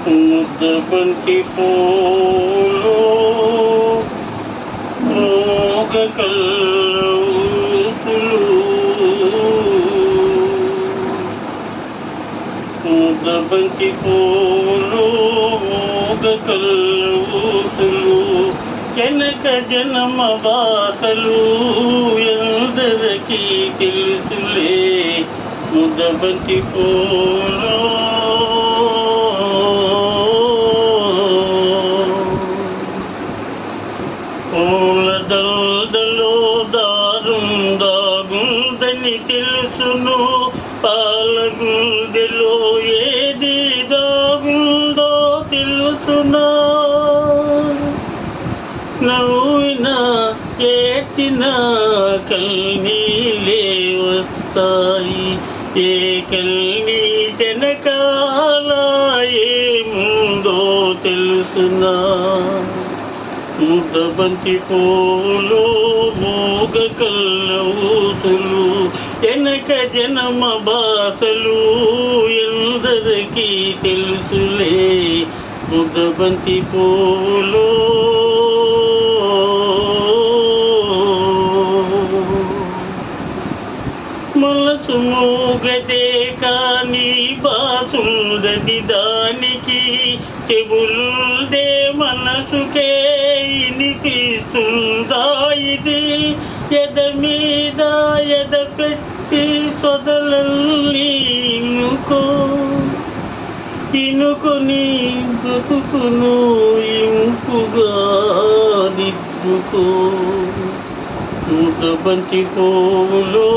ముద్దబంతి పూలు మోగ కల్లూతులు ముద్దబంతి పూలు మోగ కల్లూతులు జనక జనమ బాసలు ఎందరికీ తెలుసులే ముద్దబంతి పూలు పూల దల్దలో దాగుందని తెలుసును పాలగుండెలో ఏది దాగుందో తెలుసునా నవ్వినా ఏడ్చినా కన్నీలే వస్తాయి ఏ కల్ని జనకాల ఏముందో తెలుసునా ముద్దబంతి పూలు మోగ కల్లూతులు వెనక జనమ బాసలు ఎందరికీ తెలుసులే ముద్దబంతి పూలు మనసు మోగదే కానీ బాసుందది దానికి చెవులుందే మనసుకే వినిపిస్తుందా ఇది ఎద మీద ఎద పెట్టి సొదలల్ని ఇనుకొని బ్రతుకును ఇంపుగా దిద్దుకో ముద్దబంతి పూలు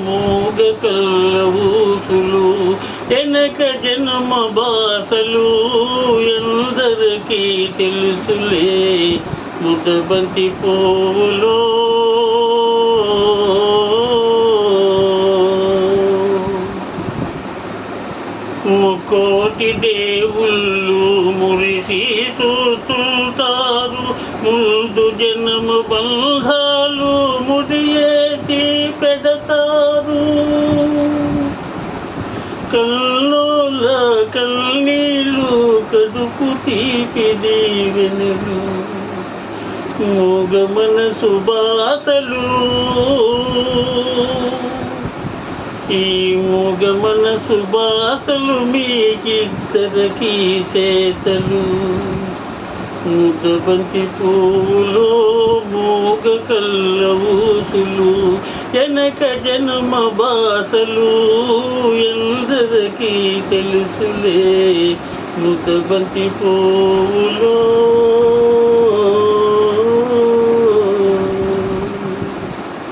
మోగ కల్లూతులు వెనక జన్మ బాసలు ఎందరికీ తెలుసులే ముద్దబంతి పూలు ముకోటి దేవుళ్ళు మురిసి చూస్తుంటారు ముందు జన్మ బంధాలు ముడియేసి పెడతారు కల్లోల కన్నీళ్ళు కడుపు తీపి దీవెనలు మూగ మనసు బాసలు ఈ మూగ మనసు బాసలు మీకిద్దరికీ చేతలు ముద్దబంతి పూలు మోగ కల్లూతులు వెనక జన్మ బాసలు ఎందరికీ తెలుసులే ముద్దబంతి పూలు